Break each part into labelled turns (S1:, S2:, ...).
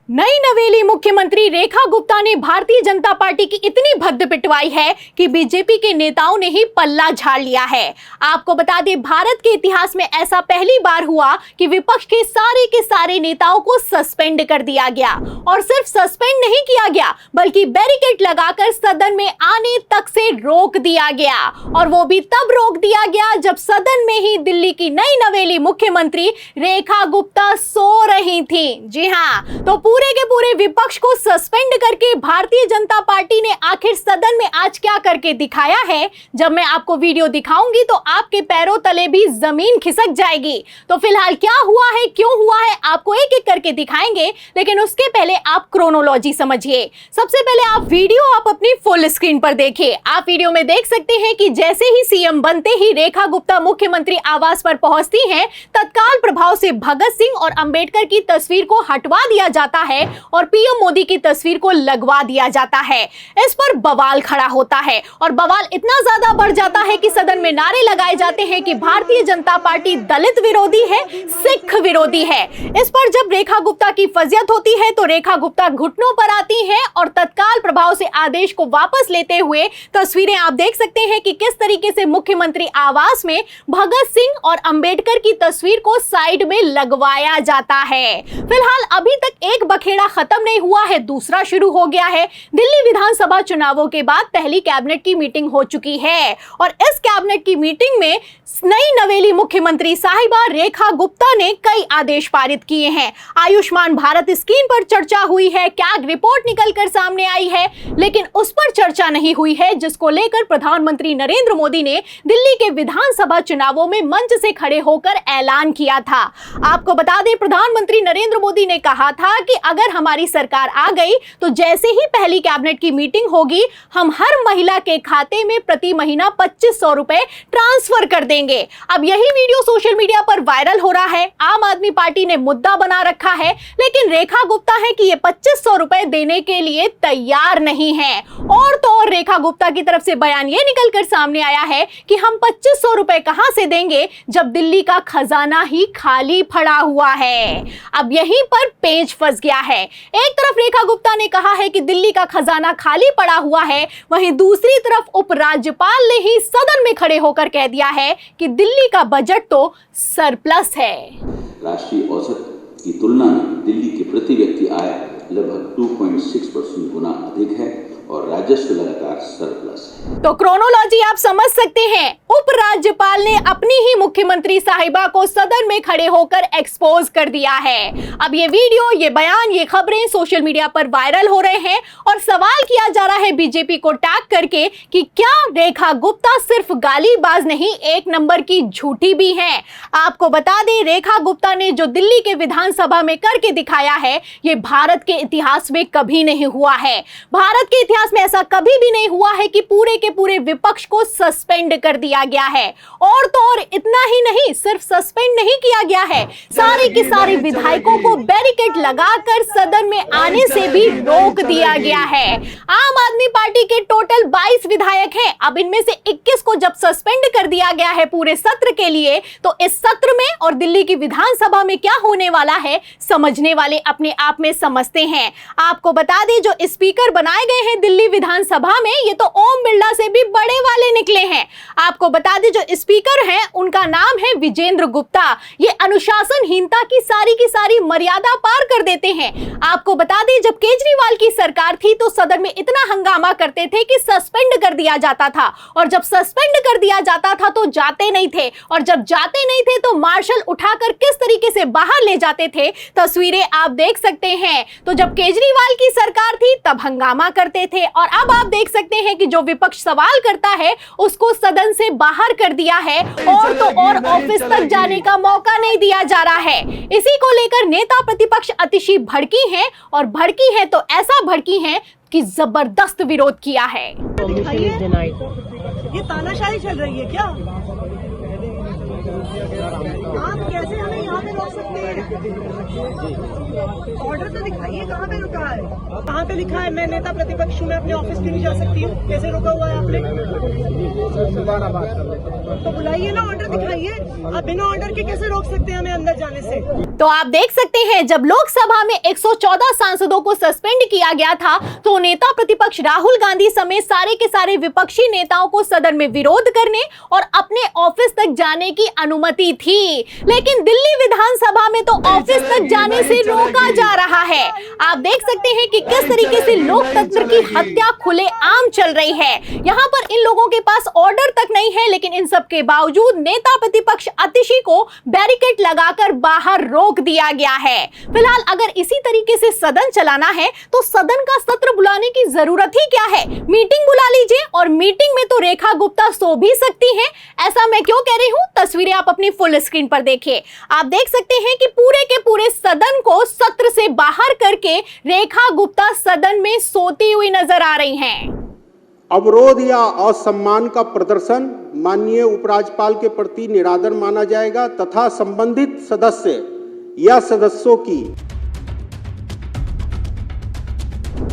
S1: नई नवेली मुख्यमंत्री रेखा गुप्ता ने भारतीय जनता पार्टी की इतनी भद्द पिटवाई है कि बीजेपी के नेताओं ने ही पल्ला झाड़ लिया है। आपको बता दें, भारत के इतिहास में ऐसा पहली बार हुआ कि विपक्ष के सारे नेताओं को सस्पेंड कर दिया गया, और सिर्फ सस्पेंड नहीं किया गया बल्कि बैरिकेड लगाकर सदन में आने तक से रोक दिया गया। और वो भी तब रोक दिया गया जब सदन में ही दिल्ली की नई नवेली मुख्यमंत्री रेखा गुप्ता सो रही थी। जी हाँ, तो पूरे के पूरे विपक्ष को सस्पेंड करके भारतीय जनता पार्टी ने आखिर सदन में आज क्या करके दिखाया है, जब मैं आपको वीडियो दिखाऊंगी तो आपके पैरों तले भी जमीन खिसक जाएगी। तो फिलहाल क्या हुआ है, क्यों हुआ है, आपको एक एक करके दिखाएंगे, लेकिन उसके पहले आप क्रोनोलॉजी समझिए। सबसे पहले आप वीडियो अपनी फुल स्क्रीन पर देखिए। आप वीडियो में देख सकते हैं कि जैसे ही सीएम बनते ही रेखा गुप्ता मुख्यमंत्री आवास पर पहुंचती हैं, तत्काल प्रभाव से भगत सिंह और अंबेडकर की तस्वीर को हटवा दिया जाता है और पीएम मोदी की तस्वीर को लगवा दिया जाता है। इस पर बवाल खड़ा होता है और बवाल इतना ज्यादा बढ़ जाता है कि सदन में नारे लगाए जाते हैं कि भारतीय जनता पार्टी दलित विरोधी है, सिख विरोधी है। इस पर जब रेखा गुप्ता की फजियत होती है तो रेखा गुप्ता घुटनों पर आती हैं और तत्काल प्रभाव से आदेश को वापस लेते हुए तस्वीरें आप देख सकते हैं कि किस तरीके से मुख्यमंत्री आवास में भगत सिंह और अंबेडकर की तस्वीर को साइड में लगवाया जाता है। फिलहाल अभी तक एक बखेड़ा खत्म नहीं हुआ है, दूसरा शुरू हो गया है। दिल्ली विधानसभा चुनावों के बाद पहली कैबिनेट की मीटिंग हो चुकी है और इस कैबिनेट की मीटिंग में नई नवेली मुख्यमंत्री साहिबा रेखा गुप्ता ने कई आदेश पारित किए हैं। आयुष्मान भारत स्कीम पर चर्चा हुई है, कैग रिपोर्ट निकलकर सामने आई है, लेकिन उस पर चर्चा नहीं हुई है जिसको लेकर प्रधानमंत्री नरेंद्र मोदी ने दिल्ली के विधानसभा चुनावों में मंच से खड़े होकर ऐलान किया था। आपको बता दें, प्रधानमंत्री नरेंद्र मोदी ने कहा था कि अगर हमारी सरकार आ गई तो जैसे ही पहली कैबिनेट की मीटिंग होगी, हम हर महिला के खाते में प्रति महीना 2500 रुपए ट्रांसफर कर देंगे। अब यही वीडियो सोशल मीडिया पर वायरल हो रहा है। आम आदमी पार्टी ने मुद्दा बना रखा है, लेकिन रेखा गुप्ता है कि ये 2500 रुपए देने के लिए तैयार नहीं है। और तो और रेखा गुप्ता की तरफ से बयान ये निकलकर सामने आया है कि हम 2500 रुपए कहां से देंगे जब दिल्ली का खजाना ही खाली पड़ा हुआ है। अब यहीं पर पेच फंस गया है। एक तरफ रेखा गुप्ता ने कहा है कि दिल्ली का खजाना खाली पड़ा हुआ है, वहीं दूसरी तरफ उपराज्यपाल ने ही सदन में खड़े होकर कह दिया है कि दिल्ली का बजट तो सरप्लस है।
S2: राष्ट्रीय औसत की तुलना में दिल्ली की प्रति व्यक्ति आय लगभग 2.6% गुना अधिक है और राजस्व लगातार सरप्लस है।
S1: तो क्रोनोलॉजी आप समझ सकते हैं। उपराज्यपाल ने अपनी ही मुख्यमंत्री साहिबा को सदन में खड़े होकर एक्सपोज कर दिया है। अब ये वीडियो, ये बयान, ये खबरें सोशल मीडिया पर वायरल हो रहे हैं और सवाल किया जा रहा है बीजेपी को टैग करके कि क्या रेखा गुप्ता सिर्फ गालीबाज नहीं, एक नंबर की झूठी भी है। आपको बता दें, रेखा गुप्ता ने जो दिल्ली के विधानसभा में करके दिखाया है, ये भारत के इतिहास में कभी नहीं हुआ है। भारत के इतिहास में ऐसा कभी भी नहीं हुआ है कि पूरे के पूरे विपक्ष को सस्पेंड कर दिया गया है। और तो और इतना ही नहीं, सिर्फ सस्पेंड नहीं किया गया है, सारे के सारे विधायकों को बैरिकेड लगाकर सदन में आने से भी रोक दिया गया है। आम आदमी पार्टी के टोटल 22 विधायक हैं। अब इनमें से 21 को जब सस्पेंड कर दिया गया है पूरे सत्र के लिए, तो इस सत्र में और दिल्ली की विधानसभा में क्या होने वाला है, समझने वाले अपने आप में समझते हैं। आपको बता दें, जो स्पीकर बनाए गए हैं दिल्ली विधानसभा में, ये तो ओम बिरला से भी बड़े वाले निकले हैं। आपको बता दें, जो स्पीकर हैं उनका नाम है विजेंद्र गुप्ता। ये अनुशासनहीनता की सारी मर्यादा पार कर देते हैं। आपको बता दें, जब केजरीवाल की सरकार थी तो सदन में इतना हंगामा करते थे कि सस्पेंड कर दिया जाता था, और जब सस्पेंड कर दिया जाता था तो जाते नहीं थे, और जब जाते नहीं थे तो मार्शल उठाकर किस तरीके से बाहर ले जाते थे, तस्वीरें आप देख सकते हैं। तो जब केजरीवाल की सरकार थी तब हंगामा करते थे, और अब आप देख सकते हैं कि जो विपक्ष सवाल करता है उसको सदन से बाहर कर दिया है, और तो और ऑफिस तक जाने का मौका नहीं दिया जा रहा है। इसी को लेकर नेता प्रतिपक्ष अतिशी भड़की हैं, और भड़की है तो ऐसा भड़की है कि जबरदस्त विरोध किया है।
S3: ये तानाशाही चल रही है क्या? आप कैसे हमें यहाँ पे रोक सकते हैं? ऑर्डर तो दिखाइए, कहाँ पे रुका है? कहाँ पे लिखा है मैं नेता प्रतिपक्ष हूँ, मैं अपने ऑफिस क्यों नहीं जा सकती हूँ? कैसे रुका हुआ है आपने? तो बुलाइए ना, ऑर्डर दिखाइए। आप बिना ऑर्डर के कैसे रोक सकते हैं हमें अंदर जाने से?
S1: तो आप देख सकते हैं, जब लोकसभा में 114 सांसदों को सस्पेंड किया गया था तो नेता प्रतिपक्ष राहुल गांधी समेत सारे के सारे विपक्षी नेताओं को सदन में विरोध करने और अपने ऑफिस तक जाने की अनुमति थी, लेकिन दिल्ली विधानसभा में तो ऑफिस तक जाने से रोका जा रहा है। आप देख सकते हैं कि किस तरीके से लोकतंत्र की हत्या खुलेआम चल रही है। यहाँ पर इन लोगों के पास ऑर्डर तक नहीं है, लेकिन इन सब के बावजूद नेता प्रतिपक्ष आतिशी को बैरिकेड लगाकर बाहर रोक दिया गया है। फिलहाल अगर इसी तरीके से सदन चलाना है तो सदन का सत्र बुलाने की जरूरत ही क्या है? मीटिंग बुला लीजिए, और मीटिंग में तो रेखा गुप्ता सो भी सकती हैं। ऐसा मैं क्यों कह रही हूं? तस्वीरें आप अपनी फुल स्क्रीन पर देखिए। आप देख सकते हैं कि पूरे के पूरे सदन को सत्र से बाहर करके रेखा गुप्ता सदन में सोती हुई नजर आ रही हैं।
S4: अवरोध या असम्मान का प्रदर्शन माननीय उपराज्यपाल के प्रति निरादर माना जाएगा तथा संबंधित सदस्य या सदस्यों की।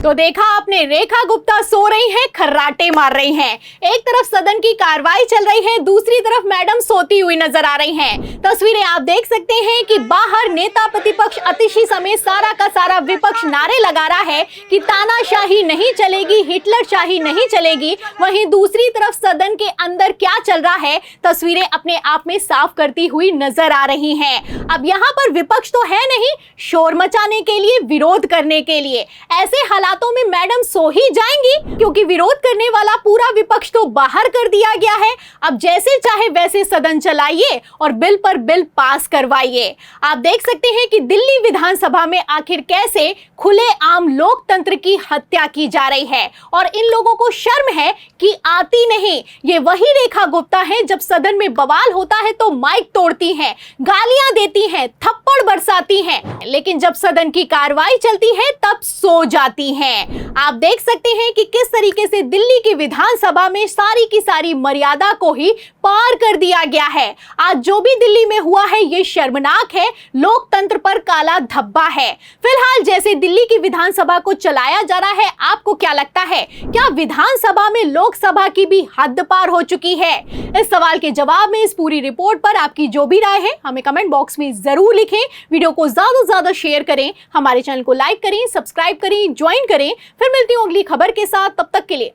S1: तो देखा आपने, रेखा गुप्ता सो रही हैं, खर्राटे मार रही हैं। एक तरफ सदन की कार्रवाई चल रही है, दूसरी तरफ मैडम सोती हुई नजर आ रही हैं। तस्वीरें आप देख सकते हैं कि बाहर नेता प्रतिपक्ष आतिशी समेत सारा का सारा विपक्ष नारे लगा रहा है कि तानाशाही नहीं चलेगी, हिटलरशाही नहीं चलेगी। वहीं दूसरी तरफ सदन के अंदर क्या चल रहा है, तस्वीरें अपने आप में साफ करती हुई नजर आ रही हैं। अब यहाँ पर विपक्ष तो है नहीं शोर मचाने के लिए, विरोध करने के लिए। ऐसे हालातों में मैडम सो ही जाएंगी, क्योंकि विरोध करने वाला पूरा विपक्ष तो बाहर कर दिया गया है। अब जैसे चाहे वैसे सदन चलाइए और बिल पर बिल पास करवाइए। आप देख सकते हैं कि दिल्ली विधानसभा में आखिर कैसे खुलेआम लोकतंत्र की हत्या की जा रही है, और इन लोगों को शर्म है कि आती नहीं। ये वही रेखा गुप्ता है, जब सदन में बवाल होता है तो माइक तोड़ती हैं, गालियां देती हैं, थप्पड़ बरसाती हैं, लेकिन जब सदन की कार्रवाई चलती है तब सो जाती हैं। आप देख सकते हैं कि किस तरीके से दिल्ली की विधानसभा में सारी की सारी मर्यादा को ही पार कर दिया गया है। आज जो भी दिल्ली में हुआ है ये शर्मनाक है, लोकतंत्र पर काला धब्बा है। फिलहाल जैसे दिल्ली की विधानसभा को चलाया जा रहा है, आपको क्या लगता है, क्या विधानसभा में लोकसभा की भी हद पार हो चुकी है? इस सवाल के जवाब में इस पूरी रिपोर्ट पर आपकी जो भी राय है हमें कमेंट बॉक्स में जरूर लिखें। वीडियो को ज्यादा से ज्यादा शेयर करें, हमारे चैनल को लाइक करें, सब्सक्राइब करें, ज्वाइन करें। फिर मिलती हूँ अगली खबर के साथ, तब तक के लिए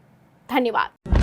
S1: धन्यवाद।